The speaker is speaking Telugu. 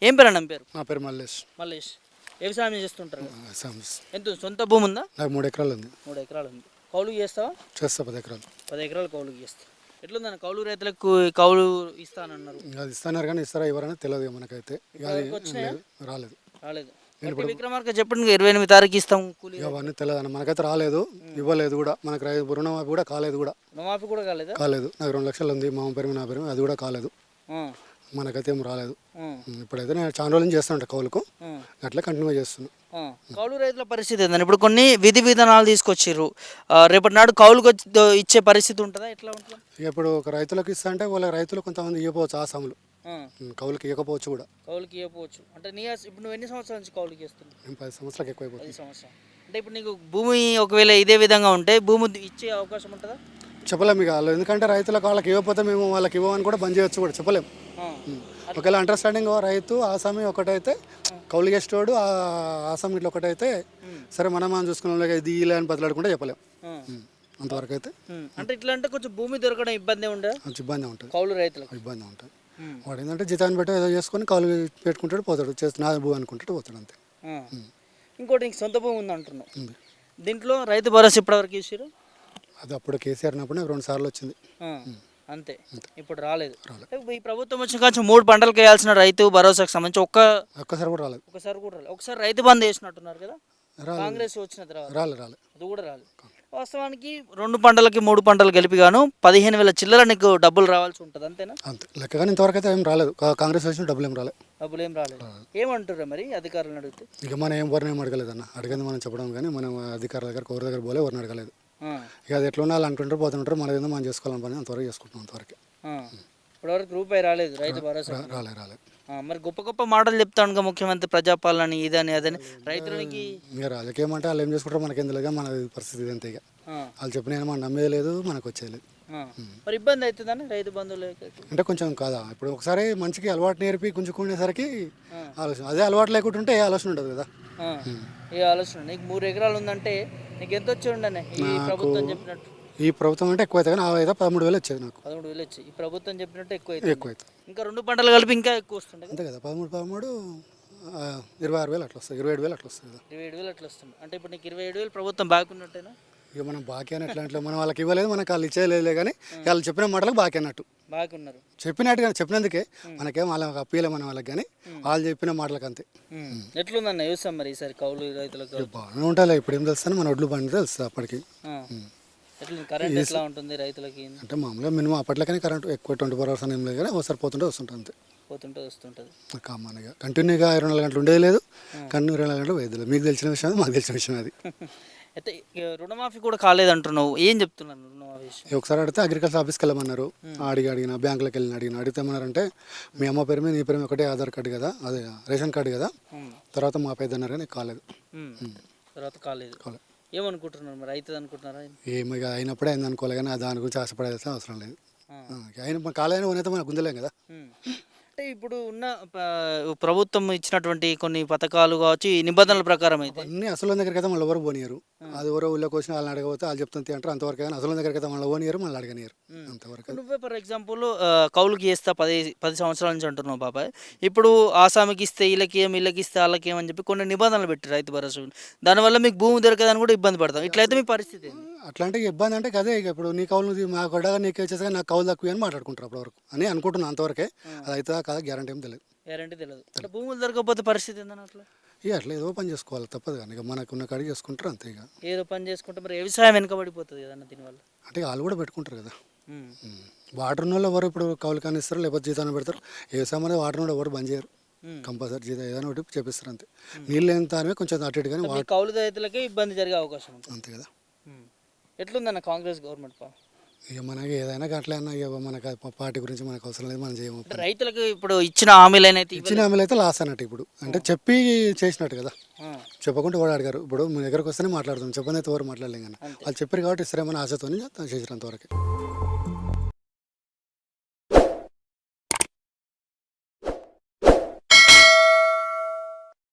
ఏం పేరు అన్న మీ పేరు? నా పేరు మల్లేష్. మల్లేష్. వ్యవసాయం చేస్తుంటారు కదా? సమ్స్. ఎంత సొంత భూమి ఉందా? నాకు 3 ఎకరాలు ఉంది. 3 ఎకరాలు ఉంది. కౌలుకు చేస్తావా? చేస్తా 10 ఎకరాలు. 10 ఎకరాలు కౌలుకు చేస్తా. ఎట్లుందన్న కౌలు రైతులకు కౌలు ఇస్తానన్నారు? అది ఇస్తున్నారు కానీ ఇస్తారా ఎవరైనా తెలియదు ఇక మనకైతే. ఇక అది వచ్చినాయా? రాలేదు. రాలేదు. విక్రమార్క చెప్పండి 28 తారీఖు ఇస్తాం కూలి. ఇక అవన్నీ తెలియదు అన్న, మనకైతే రాలేదు, ఇవ్వలేదు కూడా. మనకు రుణమాఫీ కూడా కాలేదు కూడా. రుణమాఫీ కూడా కాలేదా? కాలేదు. నాకు 2 లక్షలు ఉంది మా పేరు మీద, నా పేరు మీద, అది కూడా కాలేదు. మనకైతే ఏం రాలేదు. ఇప్పుడైతే నేను చాలా రోజులు చేస్తాను కౌలుకు, అట్లా కంటిన్యూ చేస్తున్నాను. కౌలు రైతుల పరిస్థితి ఏంటంటే ఇప్పుడు కొన్ని విధి విధానాలు తీసుకొచ్చిర్రు, రేపటి నాడు కౌలుకు ఇచ్చే పరిస్థితి ఉంటుందా? ఎట్లా ఉంటుంది? ఇప్పుడు ఒక రైతులకు ఇస్తా అంటే వాళ్ళ రైతులు కొంతమంది ఇవ్వకపోవచ్చు, ఆసాములు కౌలుకి ఇవ్వకపోవచ్చు కూడా. కౌలుకి ఇవ్వకపోవచ్చు అంటే ఇప్పుడు నువ్వు ఎన్ని సంవత్సరాల నుంచి కౌలుకి ఇస్తున్నావు? 10 సంవత్సరాలకు ఎక్కువైపోతుంది. 10 సంవత్సరాలు అంటే ఇప్పుడు నీకు భూమి ఒకవేళ ఇదే విధంగా ఉంటే భూమి ఇచ్చే అవకాశం ఉంటుందా? చెప్పలేము ఇక వాళ్ళు, ఎందుకంటే రైతులకు వాళ్ళకి ఇవ్వకపోతే మేము వాళ్ళకి ఇవ్వమని కూడా బంద్ చేయొచ్చు కూడా, చెప్పలేము. ఒకవేళ అండర్స్టాండింగ్ రైతు ఆసామి ఒకటైతే, కౌలు గెస్టోడు ఆసామి ఇట్లా ఒకటైతే సరే మనం చూసుకున్నాం, ఇది ఇలా అని బదులాడుకుంటే చెప్పలేము. అంతవరకు అయితే అంటే ఇట్లా అంటే కొంచెం భూమి దొరకడం ఇబ్బంది ఉండదు, కొంచెం ఇబ్బంది ఉంటుంది కౌలు రైతులకు ఇబ్బంది ఉంటుంది. వాడు ఏంటంటే జీతాన్ని బట్టి ఏదో చేసుకొని కౌలు పెట్టుకుంటాడు, పోతాడు, నా భూమి అనుకుంటాడు, పోతాడు అంతే. ఇంకోటి ఇంక సొంత భూమి ఉంది అంటున్నావు, దీంట్లో రైతు భరోసా ఇప్పటివరకు ఇచ్చారు? అది అప్పుడు కేసీఆర్ ఉన్నప్పుడు 2 సార్లు వచ్చింది అంతే, ఇప్పుడు రాలేదు. ఈ ప్రభుత్వం వచ్చిన కాదు 3 పంటలకు వేయాల్సిన రైతు భరోసాకు సంబంధించి ఒక్కసారి కూడా రాలేదు. ఒకసారి రైతు బంద్ వేసినట్టున్నారు కదా కాంగ్రెస్ వచ్చిన తర్వాత? రాలేదు. అది కూడా రాలేదు. వాస్తవానికి 2 పంటలకి 3 పంటలు కలిపి గాను 15,000 చిల్లర నీకు డబ్బులు రావాల్సి ఉంటుంది, అంతేనా? అంతే లెక్కగానే ఇంతవరకు అయితే ఏం రాలేదు. కాంగ్రెస్ వచ్చిన డబ్బులు ఏం రాలేదు. ఏమంటారు మరి అధికారులను అడిగితే? ఇక మనం ఎవరిని ఏం అడగలేదు అన్న, అడిగింది మనం చెప్పడం కానీ మనం అధికారుల దగ్గర ఎవరి దగ్గర పోలే, ఎవరిని అడగలేదు. ఇక అది ఎట్లా ఉండాలి అనుకుంటారు, పోతుంటారు, మన ఏదో మనం చేసుకోవాలని పని అంతవరకు చేసుకుంటున్నాం. అంతవరకు ఇప్పటివరకు రూపాయి రాలేదు రైతు భరోసా. రాలేదు. మరి గొప్ప గొప్ప మాటలు చెప్తాను ముఖ్యమంత్రి, ప్రజాపాలన ఇదని అదని, రైతులకి ఇక రాజకీయం అంటే వాళ్ళు ఏం చేసుకుంటారు మనకేం తెలియదు, మన పరిస్థితి అంతే. ఇక వాళ్ళు చెప్పిన మనం నమ్మేది లేదు, మనకు వచ్చేది. మరి ఇబ్బంది అవుతుందని రైతు బంధువులు అంటే కొంచెం కాదా, ఇప్పుడు ఒకసారి మంచికి అలవాటు నేర్పి గుంజుకునేసరికి ఆలోచన, అదే అలవాటు లేకుంటే ఏ ఆలోచన ఉండదు కదా. ఏ ఆలోచన? నీకు 3 ఎకరాలు ఉందంటే నీకు ఎంత వచ్చి ఉండనే ఈ ప్రభుత్వం చెప్పినట్టు? ఈ ప్రభుత్వం అంటే ఎక్కువ అవుతుంది కానీ ఆ 13,000 వచ్చేది నాకు. 13,000 వచ్చి ఈ ప్రభుత్వం చెప్పినట్టు ఎక్కువ అవుతుంది. ఇంకా 2 పంటలు కలిపి ఇంకా ఎక్కువ వస్తుంది అంతే కదా. 13 26,000 అట్లా వస్తుంది, 27,000 అట్లా వస్తుంది కదా. 27,000 అట్లా వస్తుంది అంటే ఇప్పుడు నీకు 27,000 ప్రభుత్వం బాకీ ఉన్నట్టేనా? ఇక మనం బాకీ అని ఎట్లా అంటే మనం వాళ్ళకి ఇవ్వలేదు, మనకు వాళ్ళు ఇచ్చేయలేదు కానీ వాళ్ళు చెప్పిన మాటలకు బాకీ అన్నట్టు. బాకీ ఉన్నారు చెప్పినట్టు కానీ, చెప్పినందుకే మనకేం వాళ్ళకి అప్పీలే మన వాళ్ళకి, కానీ వాళ్ళు చెప్పిన మాటలకు అంతే. ఎట్లుందన్న చూస్తాం మరి ఈసారి కౌలు రైతులకు? బాగానే ఉంటాయి. ఇప్పుడు ఏం తెలుస్తాను, మన ఒడ్లు పండి తెలుస్తుంది అప్పటికి. కరెంట్ ఎట్లా ఉంటుంది రైతులకి? అంటే మామూలుగా మినిమం అప్పట్లోనే కరెంట్ ఎక్కువ 24 hours అని ఏం లేదు కానీ ఒకసారి పోతుంటే వస్తుంటుంది అంతే. పోతుంటే వస్తుంటుంది కామన్గా. కంటిన్యూగా 24 గంటలు ఉండేది లేదు, కంటిన్యూ 24 గంటలు పోయేది లేదు. మీకు తెలిసిన విషయం అది, మాకు తెలిసిన విషయం అది. అయితే రుణమాఫీ కూడా కాలేదంటున్నావు, ఏం చెప్తున్నాను రుణమాఫీ? ఒకసారి అడిగితే అగ్రికల్చర్ ఆఫీస్కి వెళ్ళమన్నారు, అడిగిన బ్యాంకులకు వెళ్ళిన అడిగితే ఏమన్నారంటే మీ అమ్మ పేరు మీద నీ పేరు మీద ఒకటే ఆధార్ కార్డు కదా, అదే రేషన్ కార్డు కదా, తర్వాత మా పేద అన్నారు కానీ కాలేదు. తర్వాత కాలేదు. ఏమనుకుంటున్నారు మరి, అవుతుంది అనుకుంటున్నారా? ఏమి అయినప్పుడే అయింది అనుకోలే కానీ దాని గురించి ఆశపడాల్సిన అవసరం లేదు. ఆయన కాలేదని ఉన్నత మనకు గుందలేం కదా. అంటే ఇప్పుడు ఉన్న ప్రభుత్వం ఇచ్చినటువంటి కొన్ని పథకాలు కావచ్చు, ఈ నిబంధనల ప్రకారం అయితే అన్ని అసలు దగ్గరికి అయితే మళ్ళీ ఎవరు పోనీయరు. అది ఎవరో ఊళ్ళోకి వచ్చిన వాళ్ళని అడగకపోతే వాళ్ళు చెప్తుంది అంటారు, అంతవరకు. కానీ అసలు దగ్గరికి అయితే మళ్ళీ పోనీయరు, మళ్ళీ అడగనియరు అంతవరకు. నువ్వే ఫర్ ఎగ్జాంపుల్ కౌలుకి చేస్తా 10 సంవత్సరాల నుంచి అంటున్నావు బాబాయ్, ఇప్పుడు ఆసామికి ఇస్తే వీళ్ళకి ఇస్తే వాళ్ళకి ఏమని చెప్పి కొన్ని నిబంధనలు పెట్టి రైతు భరోసా, దానివల్ల మీకు భూమి దొరకదని కూడా ఇబ్బంది పడతాం. ఇట్లయితే మీ పరిస్థితి అట్లాంటి ఇబ్బంది అంటే అదే. ఇక ఇప్పుడు నీ కౌలు మా గొడవ నీకు వచ్చేసరికి నాకు కౌలు తక్కువ అని మాట్లాడుకుంటారు అప్పటివరకు అని అనుకుంటున్నాను. అంతవరకే. అది అవుతుందా కాదా గ్యారంటీ ఏం తెలియదు. అంటే భూములు దొరకకపోతే పరిస్థితి ఏందని అట్లా? ఇక అట్లా ఏదో పని చేసుకోవాలి, తప్పదు. కానీ ఇక మనకున్న కాడికి చేసుకుంటారు అంతే. ఇక ఏదో పని చేసుకుంటే మరి వ్యవసాయం వెనుకబడిపోతుంది కదా దీనివల్ల. అంటే వాళ్ళు కూడా పెట్టుకుంటారు కదా. వాటర్ ఉన్న వాళ్ళు ఎవరు ఇప్పుడు కౌలు కానీ ఇస్తారు, లేకపోతే జీతాన్ని పెడతారు. వ్యవసాయం అనేది వాటర్ ఉన్న ఎవరు బంద్ చేయరు, కంపల్సరీ జీతం ఏదైనా ఒకటి చెప్పిస్తారు అంతే. నీళ్ళు ఎంత అని కొంచెం అటు ఇటు కానీ కౌలు రైతులకే ఇబ్బంది జరిగే అవకాశం ఉంటుంది అంతే కదా. ఎట్లుందన్న కాంగ్రెస్ గవర్నమెంట్? ఇక మనకి ఏదైనా అట్లే అన్న, ఇక మనకు పార్టీ గురించి మనకు అవసరం లేదు, మనం చేయము. రైతులకు ఇప్పుడు ఇచ్చిన హామీలు అయితే లాస్ అన్నట్టు. ఇప్పుడు అంటే చెప్పి చేసినట్టు కదా, చెప్పకుండా కూడా అడిగారు. ఇప్పుడు మీ దగ్గరకు వస్తేనే మాట్లాడుతాం, చెప్పనైతే ఎవరు మాట్లాడలేం కానీ వాళ్ళు చెప్పారు కాబట్టి ఇస్తారేమని ఆశతో చేసినంతవరకు.